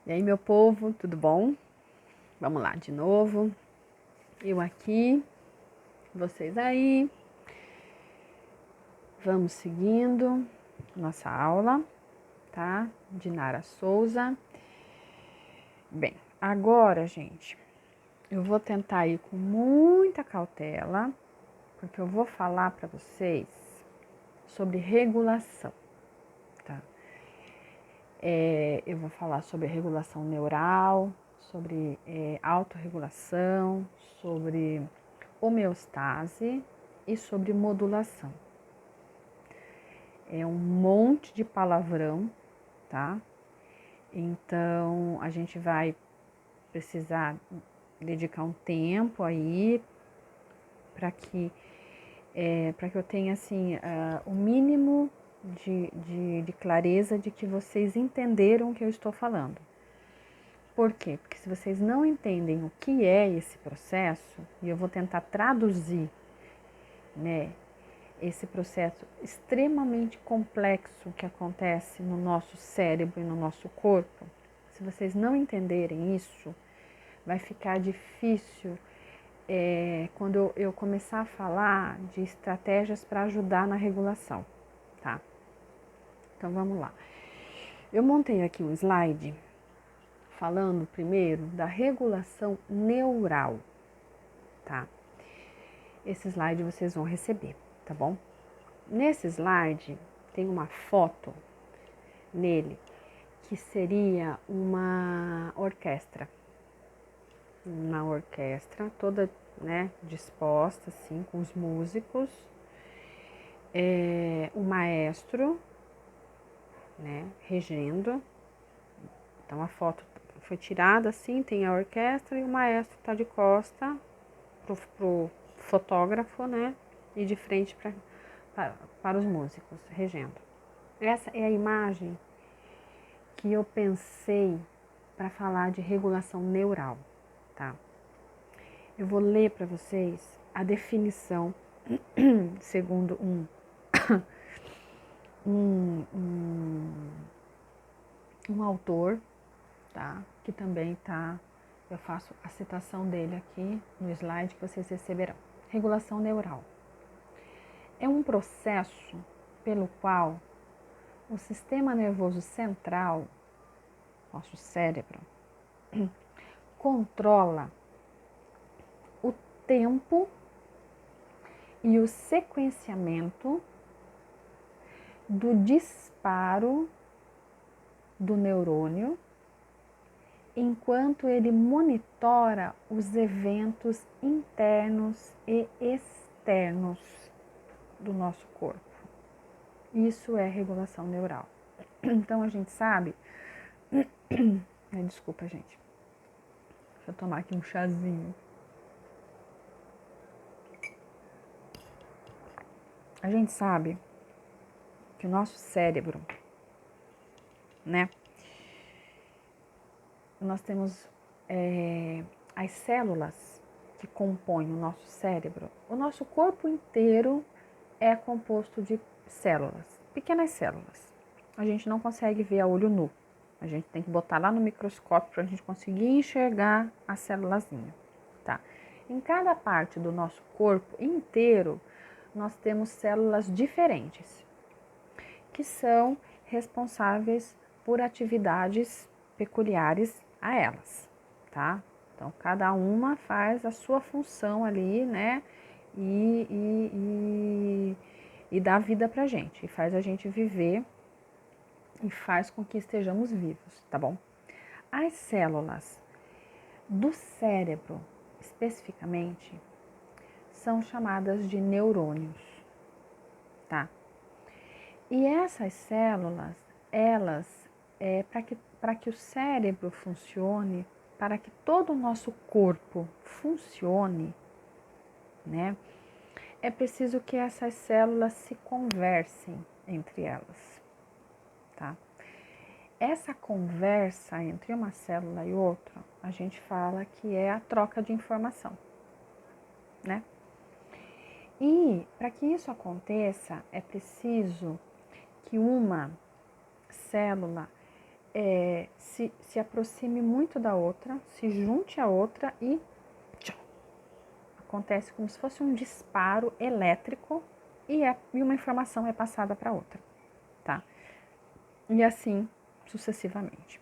E aí, meu povo, tudo bom? Vamos lá de novo. Eu aqui, vocês aí. Vamos seguindo nossa aula, tá? De Nara Souza. Bem, agora, gente, eu vou tentar ir com muita cautela, porque eu vou falar para vocês sobre regulação, tá? Eu vou falar sobre regulação neural, sobre autorregulação, sobre homeostase e sobre modulação. É um monte de palavrão, tá? Então, a gente vai precisar dedicar um tempo aí para que eu tenha, assim, o mínimo de clareza de que vocês entenderam o que eu estou falando. Por quê? Porque se vocês não entendem o que é esse processo, e eu vou tentar traduzir, né, esse processo extremamente complexo que acontece no nosso cérebro e no nosso corpo, se vocês não entenderem isso, vai ficar difícil quando eu começar a falar de estratégias para ajudar na regulação, tá? Então vamos lá. Eu montei aqui um slide falando primeiro da regulação neural, tá? Esse slide vocês vão receber, tá bom? Nesse slide tem uma foto nele que seria uma orquestra. Uma orquestra toda, né, disposta assim com os músicos, o maestro, né, regendo. Então a foto foi tirada assim, tem a orquestra e o maestro está de costa pro fotógrafo, né, e de frente para os músicos, regendo. Essa é a imagem que eu pensei para falar de regulação neural, tá? Eu vou ler para vocês a definição segundo um autor, tá? Que também tá, eu faço a citação dele aqui no slide que vocês receberão. Regulação neural é um processo pelo qual o sistema nervoso central, nosso cérebro, controla o tempo e o sequenciamento do disparo do neurônio, enquanto ele monitora os eventos internos e externos do nosso corpo. Isso é regulação neural. Então a gente sabe. Desculpa, gente. Deixa eu tomar aqui um chazinho. A gente sabe que o nosso cérebro, né? Nós temos as células que compõem o nosso cérebro. O nosso corpo inteiro é composto de células, pequenas células. A gente não consegue ver a olho nu. A gente tem que botar lá no microscópio para a gente conseguir enxergar a célulazinha, tá? Em cada parte do nosso corpo inteiro, nós temos células diferentes, que são responsáveis por atividades peculiares a elas, tá? Então, cada uma faz a sua função ali, né? E dá vida pra gente, e faz a gente viver e faz com que estejamos vivos, tá bom? As células do cérebro, especificamente, são chamadas de neurônios, tá? E essas células, elas, para que o cérebro funcione, para que todo o nosso corpo funcione, né? É preciso que essas células se conversem entre elas, tá? Essa conversa entre uma célula e outra, a gente fala que é a troca de informação, né? E para que isso aconteça, é preciso que uma célula se aproxime muito da outra, se junte à outra e tchau, acontece como se fosse um disparo elétrico e uma informação é passada para outra, tá? E assim sucessivamente.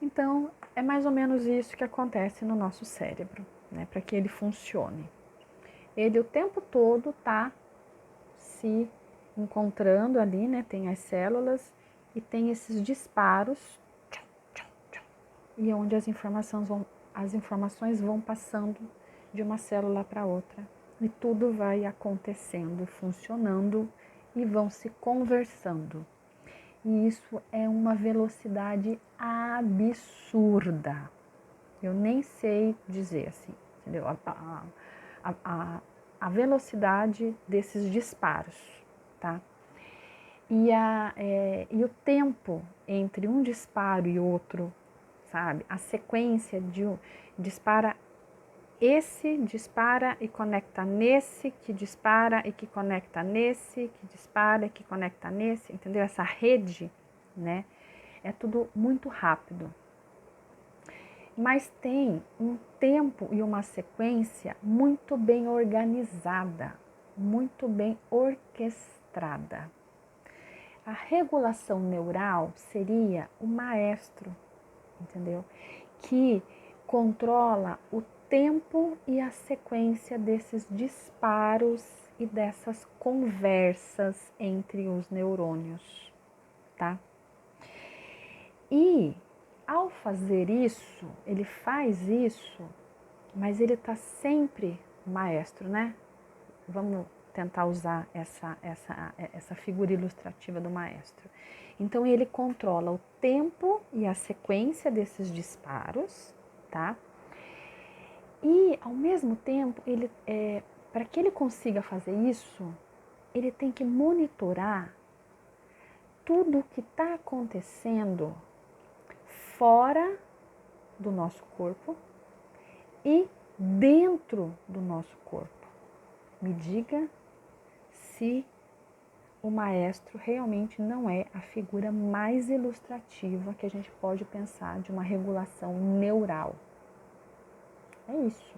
Então, é mais ou menos isso que acontece no nosso cérebro, né? Para que ele funcione. Ele o tempo todo está se encontrando ali, né? Tem as células e tem esses disparos, e onde as informações vão passando de uma célula para outra. E tudo vai acontecendo, funcionando e vão se conversando. E isso é uma velocidade absurda. Eu nem sei dizer assim, entendeu? A velocidade desses disparos, tá? E o tempo entre um disparo e outro, sabe? A sequência de dispara e conecta nesse, que dispara e que conecta nesse, que dispara e que conecta nesse, entendeu? Essa rede, né? É tudo muito rápido. Mas tem um tempo e uma sequência muito bem organizada, muito bem orquestrada. A regulação neural seria o maestro, entendeu? Que controla o tempo e a sequência desses disparos e dessas conversas entre os neurônios, tá? E ao fazer isso, ele faz isso, mas ele está sempre maestro, né? Vamos tentar usar essa figura ilustrativa do maestro. Então, ele controla o tempo e a sequência desses disparos, tá? E, ao mesmo tempo, para que ele consiga fazer isso, ele tem que monitorar tudo o que está acontecendo fora do nosso corpo e dentro do nosso corpo. Me diga se o maestro realmente não é a figura mais ilustrativa que a gente pode pensar de uma regulação neural. É isso.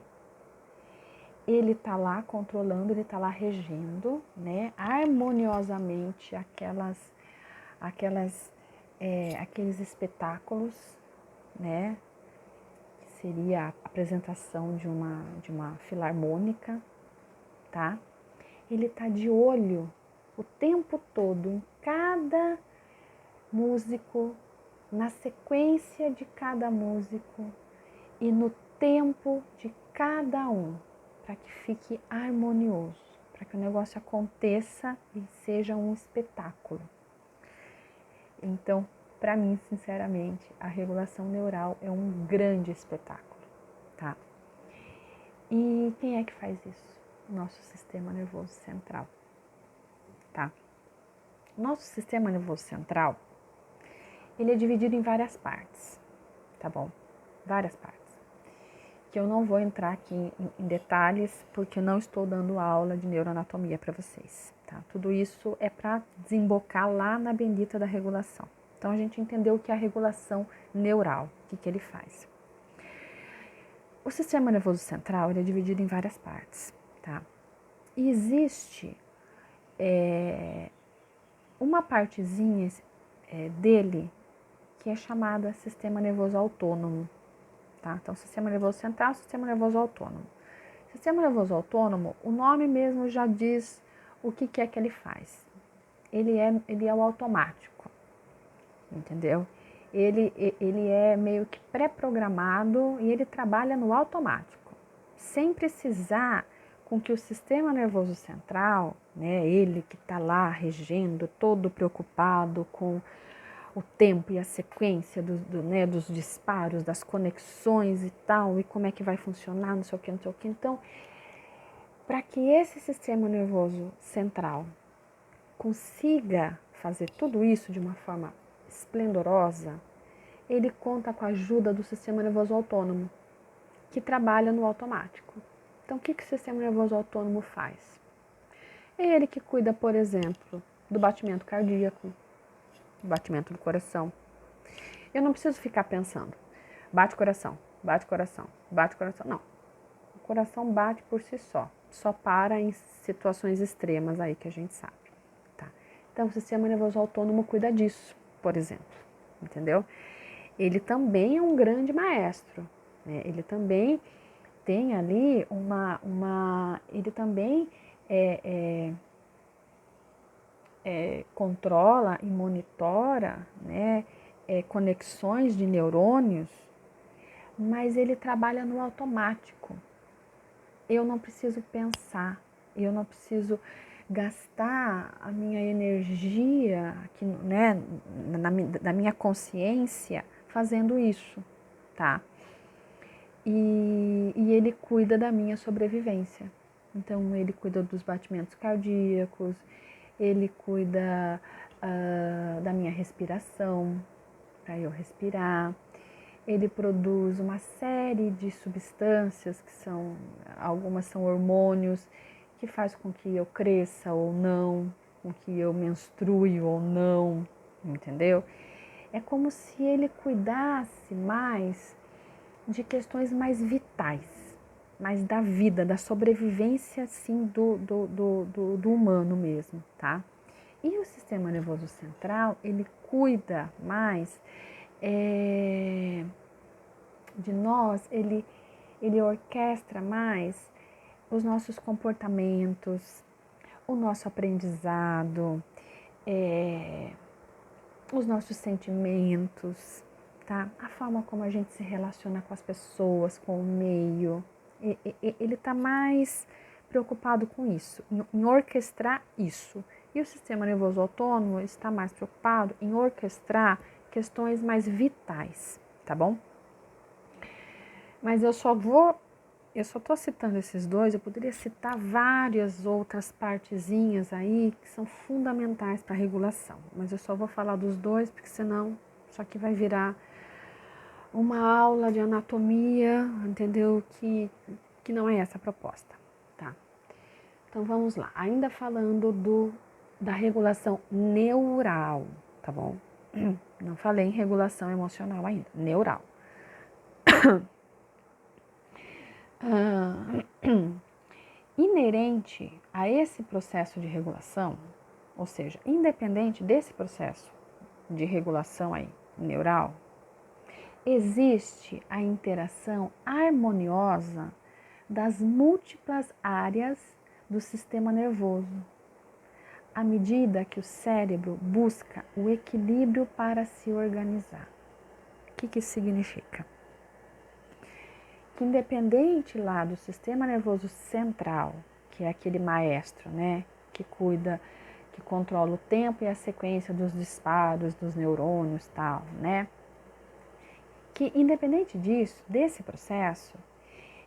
Ele está lá controlando, ele está lá regendo, né, harmoniosamente aqueles espetáculos, né, que seria a apresentação de uma filarmônica, tá? Ele está de olho o tempo todo em cada músico, na sequência de cada músico e no tempo de cada um, para que fique harmonioso, para que o negócio aconteça e seja um espetáculo. Então, para mim, sinceramente, a regulação neural é um grande espetáculo, tá? E quem é que faz isso? Nosso sistema nervoso central, tá? Nosso sistema nervoso central, ele é dividido em várias partes, tá bom? Várias partes. Que eu não vou entrar aqui em detalhes, porque eu não estou dando aula de neuroanatomia para vocês, tá? Tudo isso é para desembocar lá na bendita da regulação. Então, a gente entendeu o que é a regulação neural, o que ele faz. O sistema nervoso central, ele é dividido em várias partes, tá? E existe uma partezinha dele que é chamada sistema nervoso autônomo, tá? Então, sistema nervoso central, sistema nervoso autônomo. Sistema nervoso autônomo, o nome mesmo já diz o que é que ele faz. Ele é o automático, entendeu? Ele é meio que pré-programado e ele trabalha no automático, sem precisar com que o sistema nervoso central, né, ele que está lá regendo, todo preocupado com o tempo e a sequência dos disparos, das conexões e tal, e como é que vai funcionar, não sei o que, não sei o que. Então, para que esse sistema nervoso central consiga fazer tudo isso de uma forma esplendorosa, ele conta com a ajuda do sistema nervoso autônomo, que trabalha no automático. Então, o que o sistema nervoso autônomo faz? É ele que cuida, por exemplo, do batimento cardíaco, do batimento do coração. Eu não preciso ficar pensando, bate coração, bate coração, bate coração. Não, o coração bate por si só para em situações extremas aí que a gente sabe, tá? Então, o sistema nervoso autônomo cuida disso, por exemplo, entendeu? Ele também é um grande maestro, né? Ele também tem ali ele também controla e monitora, né, conexões de neurônios, mas ele trabalha no automático. Eu não preciso pensar, eu não preciso gastar a minha energia, aqui, né, da minha consciência fazendo isso, tá? E ele cuida da minha sobrevivência. Então, ele cuida dos batimentos cardíacos, ele cuida da minha respiração, para eu respirar. Ele produz uma série de substâncias algumas são hormônios, que faz com que eu cresça ou não, com que eu menstrue ou não, entendeu? É como se ele cuidasse mais de questões mais vitais, mais da vida, da sobrevivência, assim, do humano mesmo, tá? E o sistema nervoso central, ele cuida mais de nós, ele orquestra mais os nossos comportamentos, o nosso aprendizado, os nossos sentimentos, tá? A forma como a gente se relaciona com as pessoas, com o meio. Ele está mais preocupado com isso, em orquestrar isso. E o sistema nervoso autônomo está mais preocupado em orquestrar questões mais vitais, tá bom? Mas eu só estou citando esses dois, eu poderia citar várias outras partezinhas aí que são fundamentais para a regulação, mas eu só vou falar dos dois, porque senão isso aqui vai virar uma aula de anatomia, entendeu? Que não é essa a proposta, tá? Então vamos lá, ainda falando da regulação neural, tá bom? Não falei em regulação emocional ainda, neural. Inerente a esse processo de regulação, ou seja, independente desse processo de regulação aí, neural, existe a interação harmoniosa das múltiplas áreas do sistema nervoso, à medida que o cérebro busca o equilíbrio para se organizar. O que isso significa? Que independente lá do sistema nervoso central, que é aquele maestro, né, que cuida, que controla o tempo e a sequência dos disparos dos neurônios, tal, né, que independente disso, desse processo,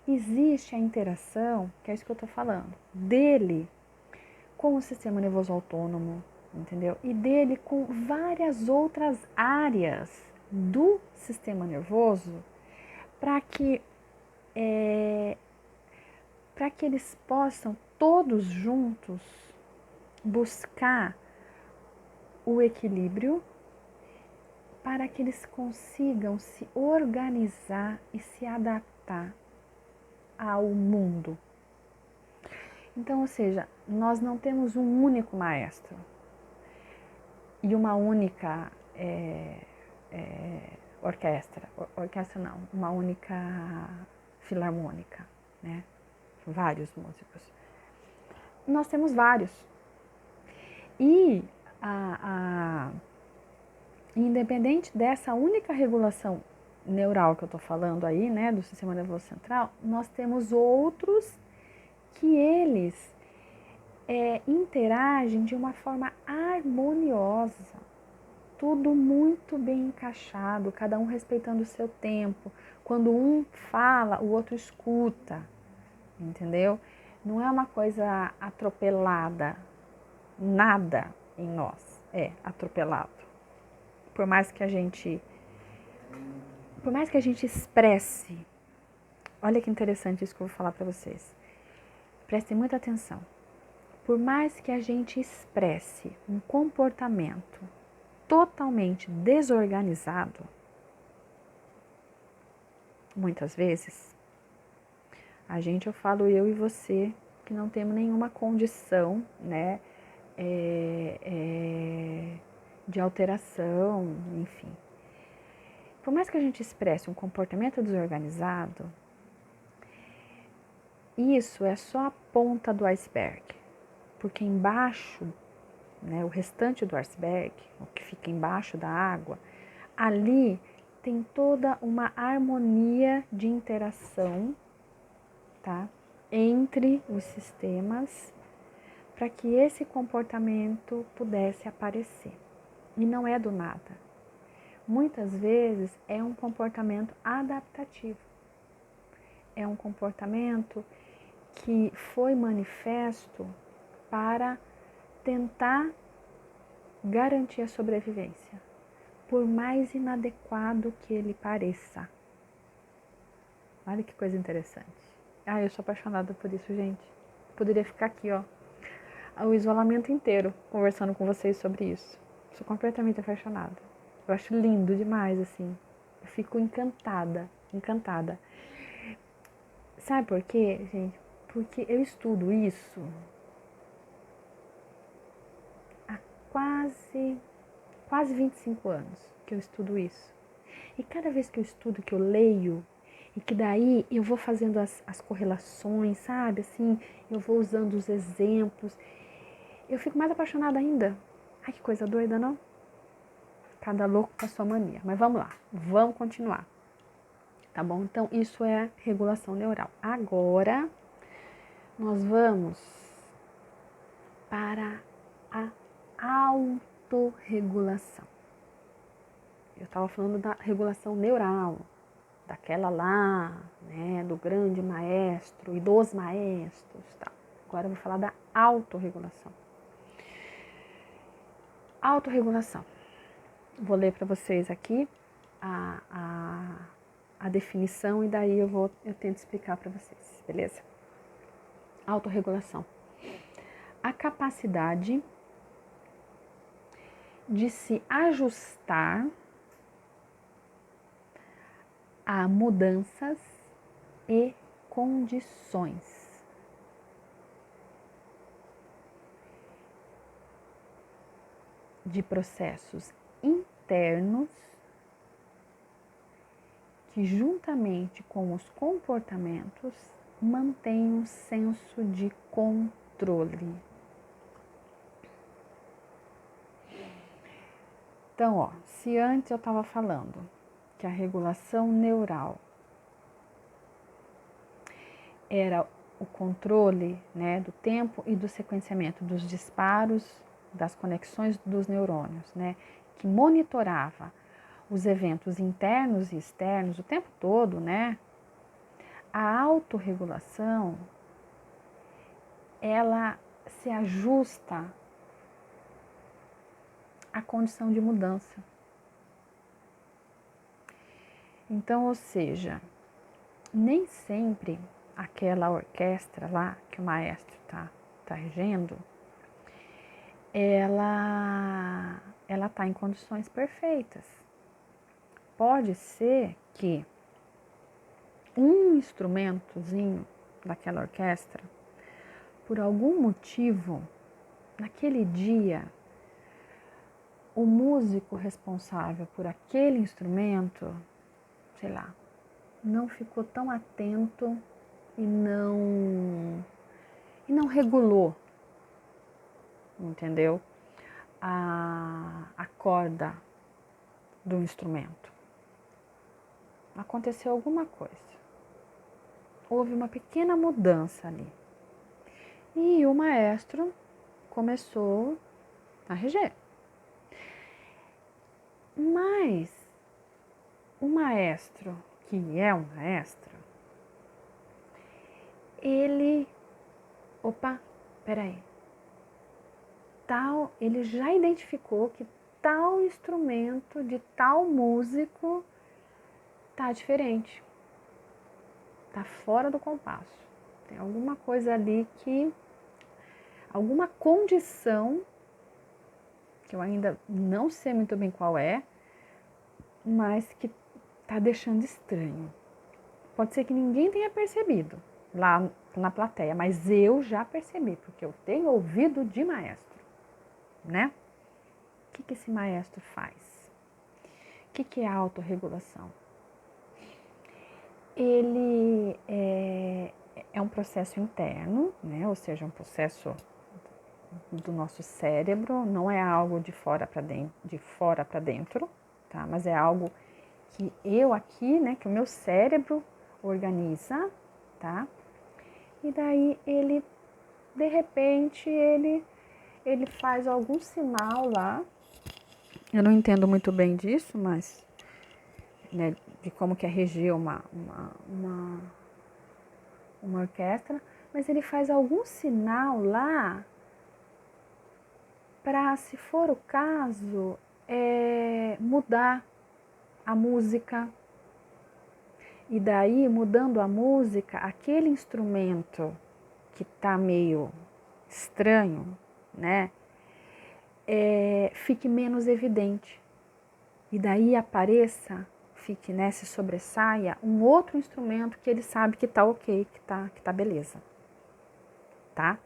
existe a interação, que é isso que eu estou falando, dele com o sistema nervoso autônomo, entendeu? E dele com várias outras áreas do sistema nervoso, para que eles possam todos juntos buscar o equilíbrio, para que eles consigam se organizar e se adaptar ao mundo. Então, ou seja, nós não temos um único maestro e uma única orquestra não, uma única filarmônica, né? Vários músicos. Nós temos vários. E independente dessa única regulação neural que eu estou falando aí, né, do sistema nervoso central, nós temos outros que eles interagem de uma forma harmoniosa, tudo muito bem encaixado, cada um respeitando o seu tempo. Quando um fala, o outro escuta, entendeu? Não é uma coisa atropelada, nada em nós é atropelado. Por mais que a gente expresse, olha que interessante isso que eu vou falar para vocês. Prestem muita atenção. Por mais que a gente expresse um comportamento totalmente desorganizado, muitas vezes, eu falo eu e você, que não temos nenhuma condição, né, de alteração, enfim. Por mais que a gente expresse um comportamento desorganizado, isso é só a ponta do iceberg, porque embaixo, né, o restante do iceberg, o que fica embaixo da água, ali tem toda uma harmonia de interação, tá, entre os sistemas, para que esse comportamento pudesse aparecer. E não é do nada. Muitas vezes é um comportamento adaptativo. É um comportamento que foi manifesto para tentar garantir a sobrevivência, por mais inadequado que ele pareça. Olha que coisa interessante. Eu sou apaixonada por isso, gente. Poderia ficar aqui, ó, o isolamento inteiro conversando com vocês sobre isso. Sou completamente apaixonada. Eu acho lindo demais, assim. Eu fico encantada, encantada. Sabe por quê, gente? Porque eu estudo isso há quase 25 anos que eu estudo isso. E cada vez que eu estudo, que eu leio, e que daí eu vou fazendo as correlações, sabe? Assim, eu vou usando os exemplos, eu fico mais apaixonada ainda. Ai, que coisa doida, não? Cada louco com a sua mania. Mas vamos lá, vamos continuar. Tá bom? Então, isso é regulação neural. Agora, nós vamos para a autorregulação. Eu estava falando da regulação neural, daquela lá, né, do grande maestro e dos maestros, tá? Agora eu vou falar da autorregulação. Autorregulação. Vou ler para vocês aqui a definição e daí eu tento explicar para vocês, beleza? Autorregulação. A capacidade de se ajustar a mudanças e condições. De processos internos que, juntamente com os comportamentos, mantêm um senso de controle. Então, ó, se antes eu estava falando que a regulação neural era o controle, né, do tempo e do sequenciamento dos disparos, das conexões dos neurônios, né, que monitorava os eventos internos e externos o tempo todo, né, a autorregulação, ela se ajusta à condição de mudança. Então, ou seja, nem sempre aquela orquestra lá que o maestro tá regendo, ela tá em condições perfeitas. Pode ser que um instrumentozinho daquela orquestra, por algum motivo, naquele dia, o músico responsável por aquele instrumento, sei lá, não ficou tão atento e não regulou, entendeu? A corda do instrumento. Aconteceu alguma coisa. Houve uma pequena mudança ali. E o maestro começou a reger. Mas o maestro, que é um maestro, ele, ele já identificou que tal instrumento de tal músico tá diferente, tá fora do compasso. Tem alguma coisa ali alguma condição, que eu ainda não sei muito bem qual é, mas que tá deixando estranho. Pode ser que ninguém tenha percebido lá na plateia, mas eu já percebi, porque eu tenho ouvido de maestro, né? O que esse maestro faz? O que é a autorregulação? Ele é um processo interno, né? Ou seja, um processo do nosso cérebro, não é algo de fora para dentro, tá? Mas é algo que eu aqui, né, que o meu cérebro organiza, tá? E daí ele, de repente, ele faz algum sinal lá. Eu não entendo muito bem disso, mas, né, de como que é reger uma orquestra, mas ele faz algum sinal lá para, se for o caso, mudar a música. E daí, mudando a música, aquele instrumento que tá meio estranho, né, fique menos evidente. E daí apareça, fique, né, se sobressaia um outro instrumento que ele sabe que tá ok, que tá beleza, tá?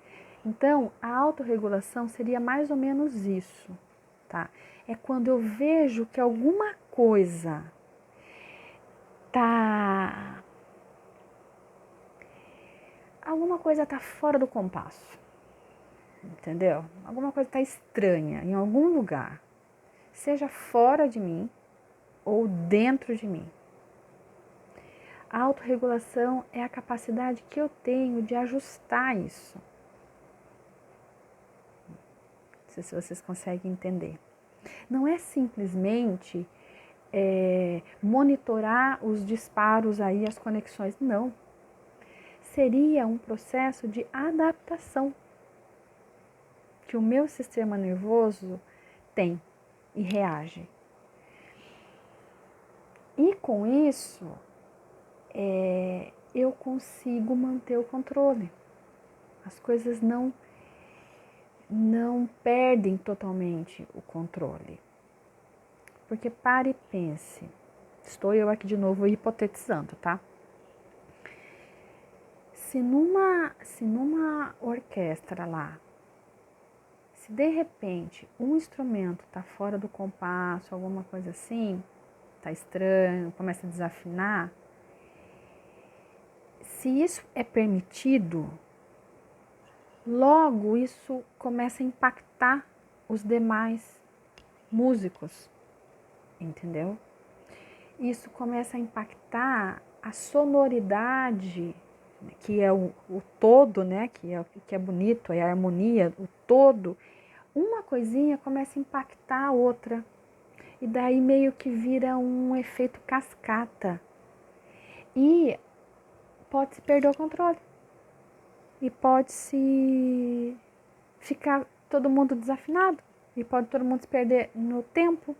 Então, a autorregulação seria mais ou menos isso, tá? É quando eu vejo que alguma coisa tá fora do compasso, entendeu? Alguma coisa tá estranha em algum lugar, seja fora de mim ou dentro de mim. A autorregulação é a capacidade que eu tenho de ajustar isso. Não sei se vocês conseguem entender. Não é simplesmente monitorar os disparos aí, as conexões, não. Seria um processo de adaptação que o meu sistema nervoso tem e reage. E com isso, eu consigo manter o controle. As coisas não perdem totalmente o controle. Porque pare e pense. Estou eu aqui de novo hipotetizando, tá? Se numa orquestra lá, se de repente um instrumento está fora do compasso, alguma coisa assim, está estranho, começa a desafinar, se isso é permitido, logo isso começa a impactar os demais músicos, entendeu? Isso começa a impactar a sonoridade, que é o todo, né? Que é bonito, é a harmonia, o todo. Uma coisinha começa a impactar a outra. E daí meio que vira um efeito cascata. E pode-se perder o controle. E pode-se ficar todo mundo desafinado. E pode todo mundo se perder no tempo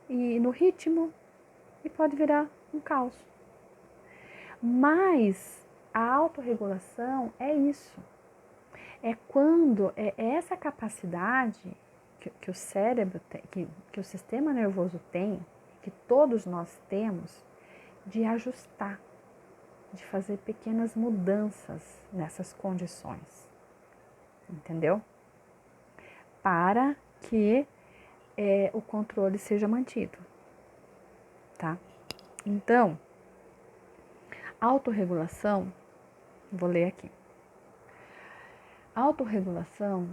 e no ritmo. E pode virar um caos. Mas a autorregulação é isso. É quando é essa capacidade que o cérebro tem, que o sistema nervoso tem, que todos nós temos, de ajustar, de fazer pequenas mudanças nessas condições. Entendeu? Para que o controle seja mantido. Tá? Então, autorregulação, vou ler aqui. Autorregulação,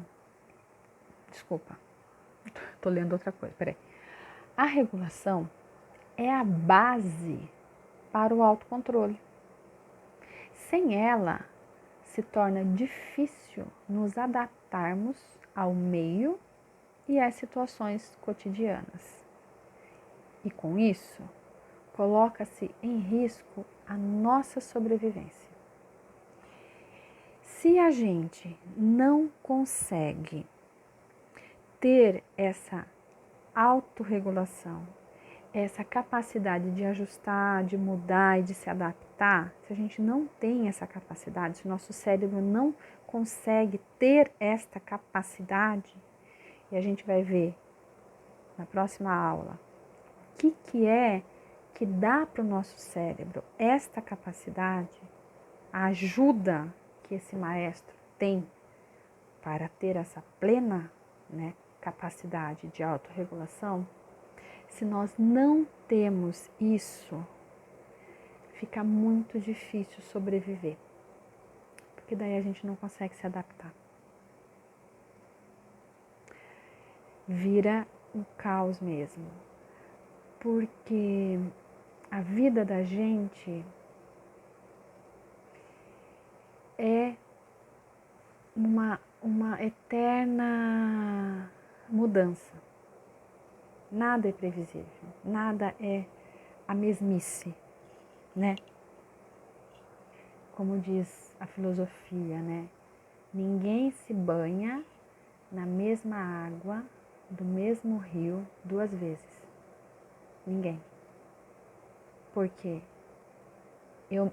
desculpa, tô lendo outra coisa, peraí. A regulação é a base para o autocontrole. Sem ela, se torna difícil nos adaptarmos ao meio e às situações cotidianas. E com isso, coloca-se em risco a nossa sobrevivência. Se a gente não consegue ter essa autorregulação, essa capacidade de ajustar, de mudar e de se adaptar, se a gente não tem essa capacidade, se o nosso cérebro não consegue ter esta capacidade, e a gente vai ver na próxima aula o que é que dá para o nosso cérebro esta capacidade, a ajuda que esse maestro tem para ter essa plena, né, capacidade de autorregulação, se nós não temos isso, fica muito difícil sobreviver, porque daí a gente não consegue se adaptar. Vira um caos mesmo, porque a vida da gente é uma eterna mudança. Nada é previsível, nada é a mesmice, né? Como diz a filosofia, né? Ninguém se banha na mesma água do mesmo rio 2 vezes. Ninguém. Porque eu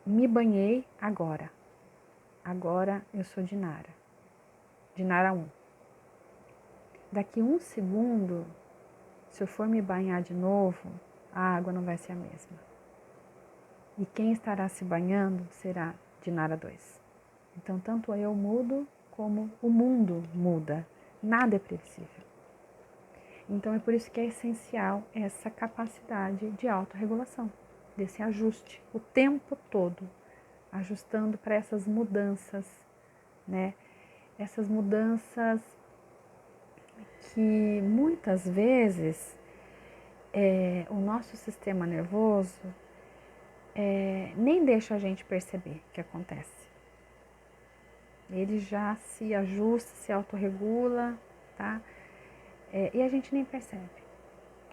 me banhei agora. Agora eu sou Dinara. Dinara 1. Daqui 1 segundo, se eu for me banhar de novo, a água não vai ser a mesma. E quem estará se banhando será Dinara 2. Então, tanto eu mudo, como o mundo muda. Nada é previsível. Então, é por isso que é essencial essa capacidade de autorregulação, desse ajuste, o tempo todo, ajustando para essas mudanças, né? Essas mudanças que muitas vezes o nosso sistema nervoso nem deixa a gente perceber que acontece. Ele já se ajusta, se autorregula, tá? E a gente nem percebe.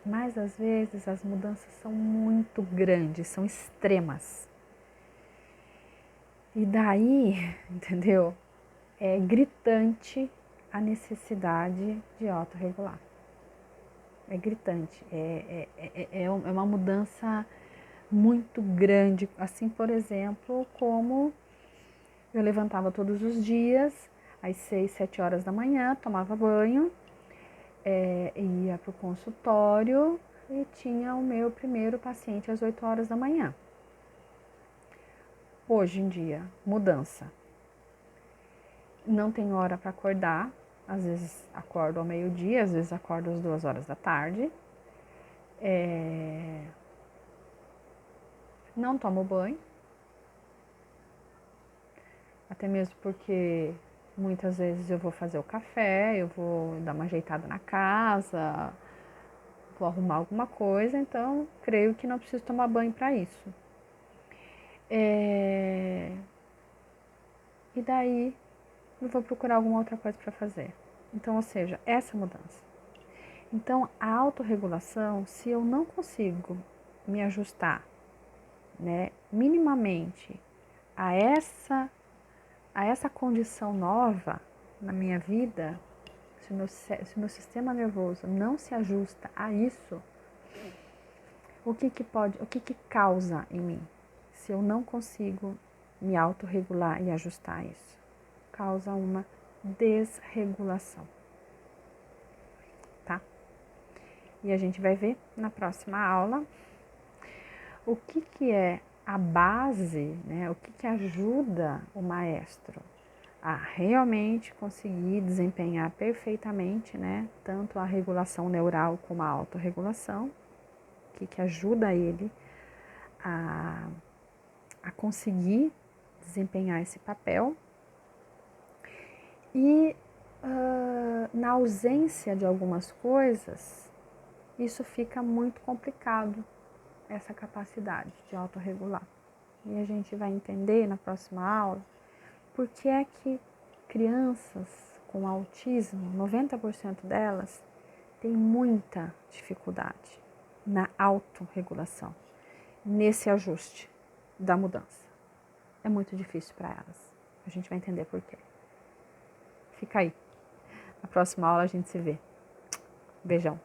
Mas às vezes as mudanças são muito grandes, são extremas. E daí, entendeu? É gritante a necessidade de autorregular. É gritante, é uma mudança muito grande. Assim, por exemplo, como eu levantava todos os dias, às 6, 7 horas da manhã, tomava banho, ia para o consultório e tinha o meu primeiro paciente às 8 horas da manhã. Hoje em dia, mudança. Não tenho hora para acordar, às vezes acordo ao meio-dia, às vezes acordo às 2 horas da tarde. Não tomo banho, até mesmo porque muitas vezes eu vou fazer o café, eu vou dar uma ajeitada na casa, vou arrumar alguma coisa, então creio que não preciso tomar banho para isso. E daí eu vou procurar alguma outra coisa para fazer. Então, ou seja, essa mudança. Então, a autorregulação, se eu não consigo me ajustar, né, minimamente a essa condição nova na minha vida, se o meu sistema nervoso não se ajusta a isso, o que causa em mim? Se eu não consigo me autorregular e ajustar a isso, causa uma desregulação, tá? E a gente vai ver na próxima aula o que é a base, né? O que ajuda o maestro a realmente conseguir desempenhar perfeitamente, né? Tanto a regulação neural como a autorregulação, que ajuda ele a conseguir desempenhar esse papel. E na ausência de algumas coisas, isso fica muito complicado, essa capacidade de autorregular. E a gente vai entender na próxima aula por que é que crianças com autismo, 90% delas, têm muita dificuldade na autorregulação, nesse ajuste da mudança. É muito difícil para elas. A gente vai entender por quê. Fica aí. Na próxima aula a gente se vê. Beijão.